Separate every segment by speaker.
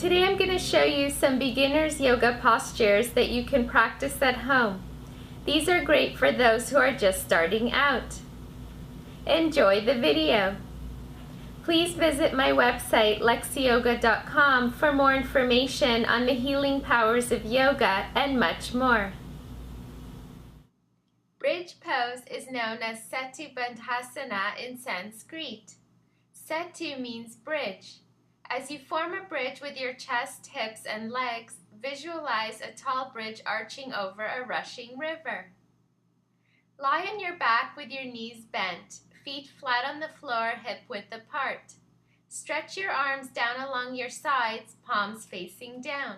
Speaker 1: Today I'm going to show you some beginner's yoga postures that you can practice at home. These are great for those who are just starting out. Enjoy the video. Please visit my website lexyoga.com for more information on the healing powers of yoga and much more. Bridge pose is known as Setu Bandhasana in Sanskrit. Setu means bridge. As you form a bridge with your chest, hips, and legs, visualize a tall bridge arching over a rushing river. Lie on your back with your knees bent, feet flat on the floor, hip-width apart. Stretch your arms down along your sides, palms facing down.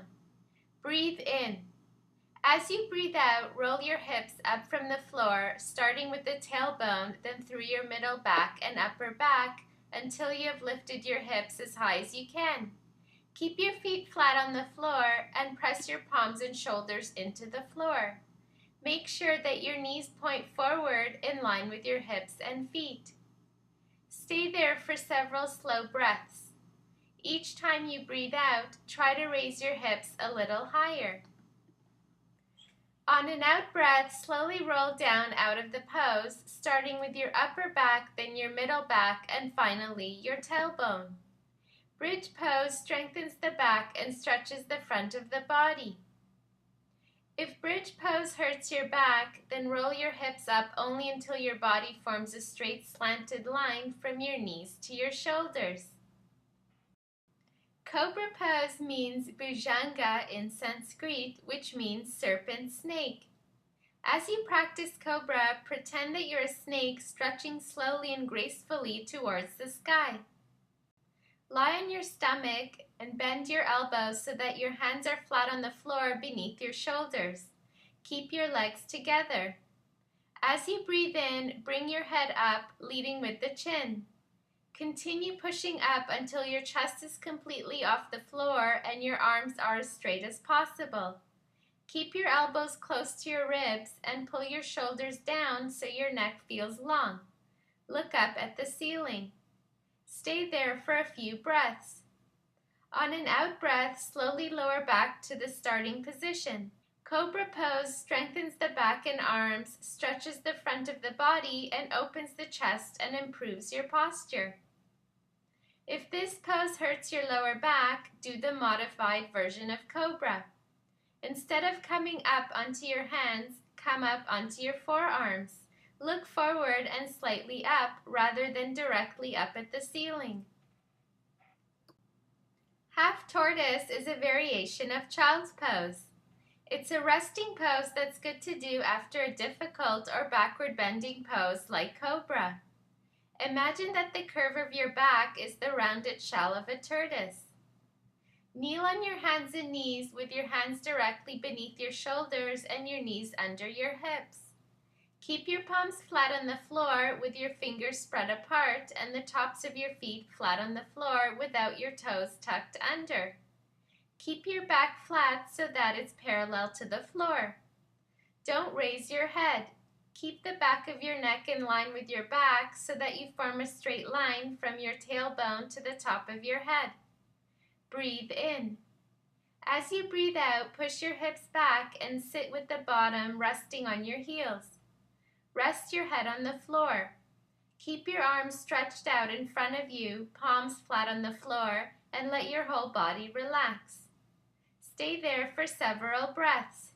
Speaker 1: Breathe in. As you breathe out, roll your hips up from the floor, starting with the tailbone, then through your middle back and upper back, until you have lifted your hips as high as you can. Keep your feet flat on the floor and press your palms and shoulders into the floor. Make sure that your knees point forward in line with your hips and feet. Stay there for several slow breaths. Each time you breathe out, try to raise your hips a little higher. On an out breath, slowly roll down out of the pose, starting with your upper back, then your middle back, and finally your tailbone. Bridge pose strengthens the back and stretches the front of the body. If bridge pose hurts your back, then roll your hips up only until your body forms a straight slanted line from your knees to your shoulders. Cobra pose means bhujanga in Sanskrit, which means serpent snake. As you practice cobra, pretend that you're a snake stretching slowly and gracefully towards the sky. Lie on your stomach and bend your elbows so that your hands are flat on the floor beneath your shoulders. Keep your legs together. As you breathe in, bring your head up, leading with the chin. Continue pushing up until your chest is completely off the floor and your arms are as straight as possible. Keep your elbows close to your ribs and pull your shoulders down so your neck feels long. Look up at the ceiling. Stay there for a few breaths. On an out breath, slowly lower back to the starting position. Cobra pose strengthens the back and arms, stretches the front of the body, and opens the chest and improves your posture. If this pose hurts your lower back, do the modified version of Cobra. Instead of coming up onto your hands, come up onto your forearms. Look forward and slightly up rather than directly up at the ceiling. Half tortoise is a variation of child's pose. It's a resting pose that's good to do after a difficult or backward bending pose like Cobra. Imagine that the curve of your back is the rounded shell of a tortoise. Kneel on your hands and knees with your hands directly beneath your shoulders and your knees under your hips. Keep your palms flat on the floor with your fingers spread apart and the tops of your feet flat on the floor without your toes tucked under. Keep your back flat so that it's parallel to the floor. Don't raise your head. Keep the back of your neck in line with your back so that you form a straight line from your tailbone to the top of your head. Breathe in. As you breathe out, push your hips back and sit with the bottom resting on your heels. Rest your head on the floor. Keep your arms stretched out in front of you, palms flat on the floor, and let your whole body relax. Stay there for several breaths.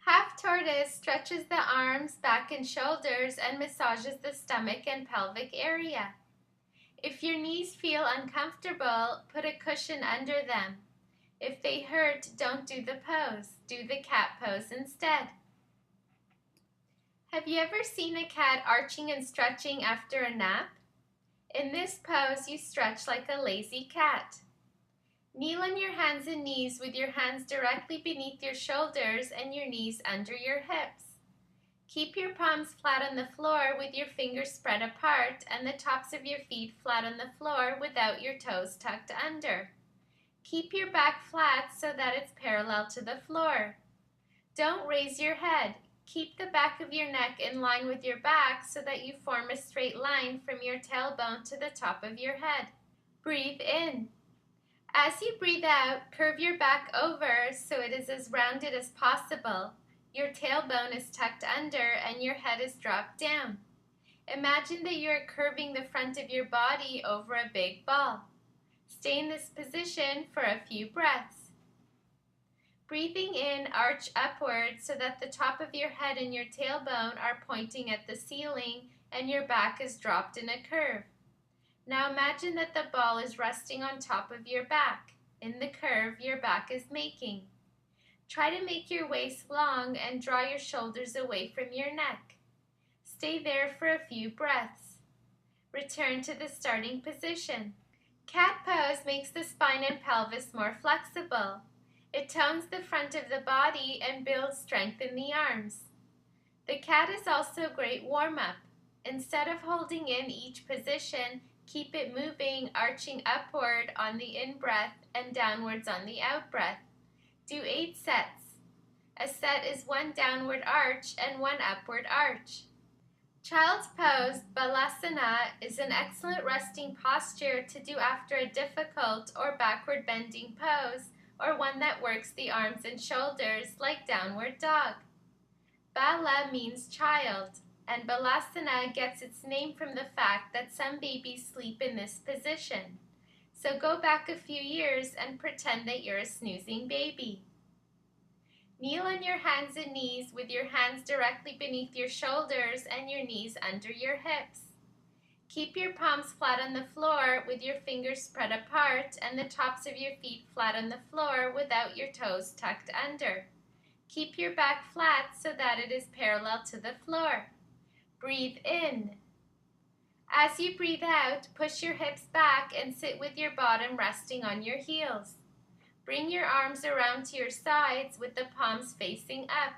Speaker 1: Half tortoise stretches the arms, back, and shoulders and massages the stomach and pelvic area. If your knees feel uncomfortable, put a cushion under them. If they hurt, don't do the pose. Do the cat pose instead. Have you ever seen a cat arching and stretching after a nap? In this pose, you stretch like a lazy cat. Kneel on your hands and knees with your hands directly beneath your shoulders and your knees under your hips. Keep your palms flat on the floor with your fingers spread apart and the tops of your feet flat on the floor without your toes tucked under. Keep your back flat so that it's parallel to the floor. Don't raise your head. Keep the back of your neck in line with your back so that you form a straight line from your tailbone to the top of your head. Breathe in. As you breathe out, curve your back over so it is as rounded as possible. Your tailbone is tucked under and your head is dropped down. Imagine that you are curving the front of your body over a big ball. Stay in this position for a few breaths. Breathing in, arch upward so that the top of your head and your tailbone are pointing at the ceiling and your back is dropped in a curve. Now imagine that the ball is resting on top of your back, in the curve your back is making. Try to make your waist long and draw your shoulders away from your neck. Stay there for a few breaths. Return to the starting position. Cat pose makes the spine and pelvis more flexible. It tones the front of the body and builds strength in the arms. The cat is also a great warm-up. Instead of holding in each position, keep it moving, arching upward on the in-breath and downwards on the out-breath. Do 8 sets. A set is 1 downward arch and 1 upward arch. Child's pose, Balasana, is an excellent resting posture to do after a difficult or backward bending pose or one that works the arms and shoulders like downward dog. Bala means child, and Balasana gets its name from the fact that some babies sleep in this position. So go back a few years and pretend that you're a snoozing baby. Kneel on your hands and knees with your hands directly beneath your shoulders and your knees under your hips. Keep your palms flat on the floor with your fingers spread apart and the tops of your feet flat on the floor without your toes tucked under. Keep your back flat so that it is parallel to the floor. Breathe in. As you breathe out, push your hips back and sit with your bottom resting on your heels. Bring your arms around to your sides with the palms facing up.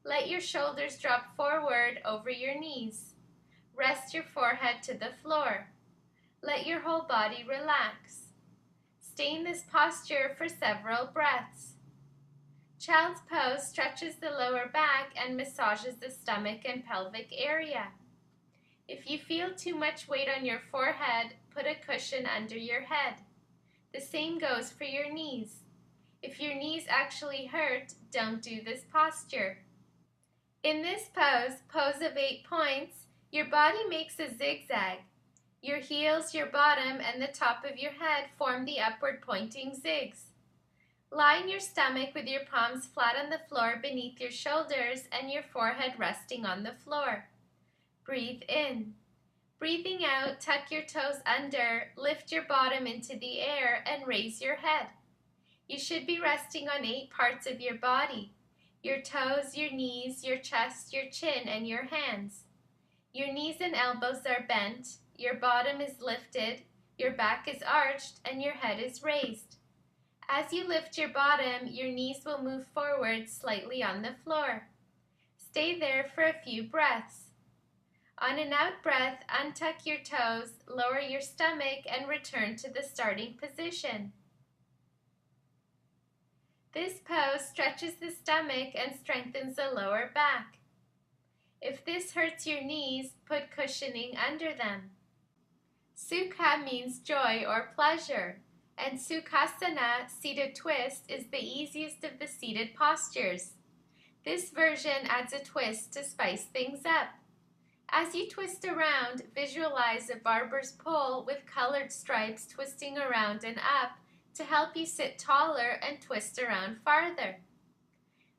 Speaker 1: Let your shoulders drop forward over your knees. Rest your forehead to the floor. Let your whole body relax. Stay in this posture for several breaths. Child's pose stretches the lower back and massages the stomach and pelvic area. If you feel too much weight on your forehead, put a cushion under your head. The same goes for your knees. If your knees actually hurt, don't do this posture. In this pose, pose of 8 points, your body makes a zigzag. Your heels, your bottom, and the top of your head form the upward pointing zigs. Lie on your stomach with your palms flat on the floor beneath your shoulders and your forehead resting on the floor. Breathe in. Breathing out, tuck your toes under, lift your bottom into the air, and raise your head. You should be resting on 8 parts of your body: your toes, your knees, your chest, your chin, and your hands. Your knees and elbows are bent, your bottom is lifted, your back is arched, and your head is raised. As you lift your bottom, your knees will move forward slightly on the floor. Stay there for a few breaths. On an out breath, untuck your toes, lower your stomach, and return to the starting position. This pose stretches the stomach and strengthens the lower back. If this hurts your knees, put cushioning under them. Sukha means joy or pleasure, and Sukhasana, seated twist, is the easiest of the seated postures. This version adds a twist to spice things up. As you twist around, visualize a barber's pole with colored stripes twisting around and up to help you sit taller and twist around farther.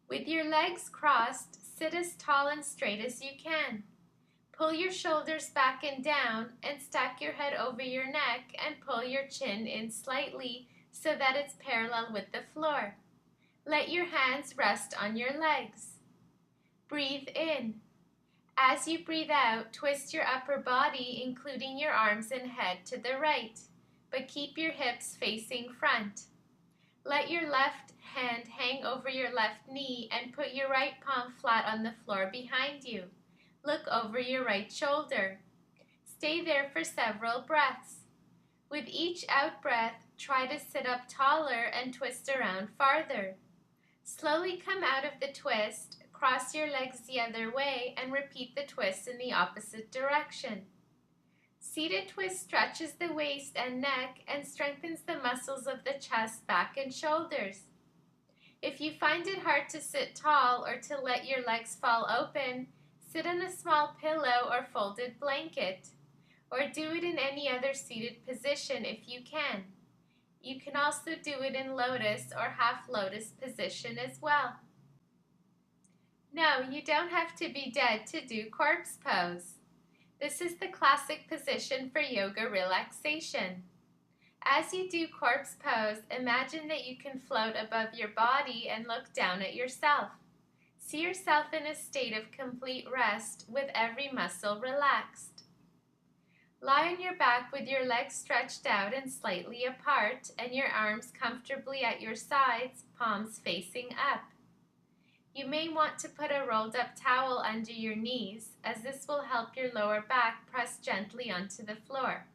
Speaker 1: With your legs crossed, sit as tall and straight as you can. Pull your shoulders back and down and stack your head over your neck and pull your chin in slightly so that it's parallel with the floor. Let your hands rest on your legs. Breathe in. As you breathe out, twist your upper body, including your arms and head, to the right, but keep your hips facing front. Let your left hand hang over your left knee and put your right palm flat on the floor behind you. Look over your right shoulder. Stay there for several breaths. With each out breath, try to sit up taller and twist around farther. Slowly come out of the twist, cross your legs the other way, and repeat the twist in the opposite direction. Seated twist stretches the waist and neck and strengthens the muscles of the chest, back, and shoulders. If you find it hard to sit tall or to let your legs fall open, sit on a small pillow or folded blanket, or do it in any other seated position if you can. You can also do it in lotus or half lotus position as well. No, you don't have to be dead to do corpse pose. This is the classic position for yoga relaxation. As you do corpse pose, imagine that you can float above your body and look down at yourself. See yourself in a state of complete rest with every muscle relaxed. Lie on your back with your legs stretched out and slightly apart and your arms comfortably at your sides, palms facing up. You may want to put a rolled up towel under your knees, as this will help your lower back press gently onto the floor.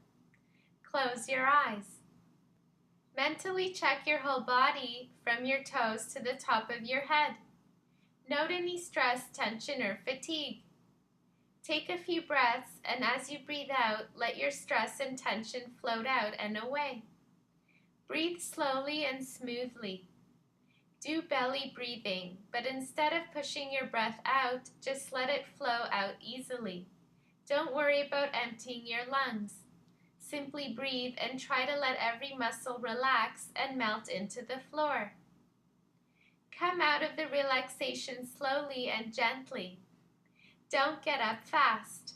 Speaker 1: Close your eyes. Mentally check your whole body from your toes to the top of your head. Note any stress, tension, or fatigue. Take a few breaths, and as you breathe out, let your stress and tension float out and away. Breathe slowly and smoothly. Do belly breathing, but instead of pushing your breath out, just let it flow out easily. Don't worry about emptying your lungs. Simply breathe and try to let every muscle relax and melt into the floor. Come out of the relaxation slowly and gently. Don't get up fast.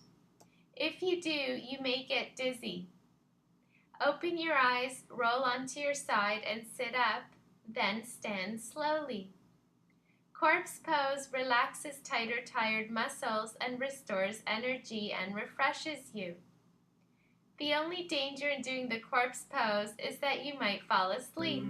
Speaker 1: If you do, you may get dizzy. Open your eyes, roll onto your side and sit up, then stand slowly. Corpse pose relaxes tighter, tired muscles and restores energy and refreshes you. The only danger in doing the corpse pose is that you might fall asleep.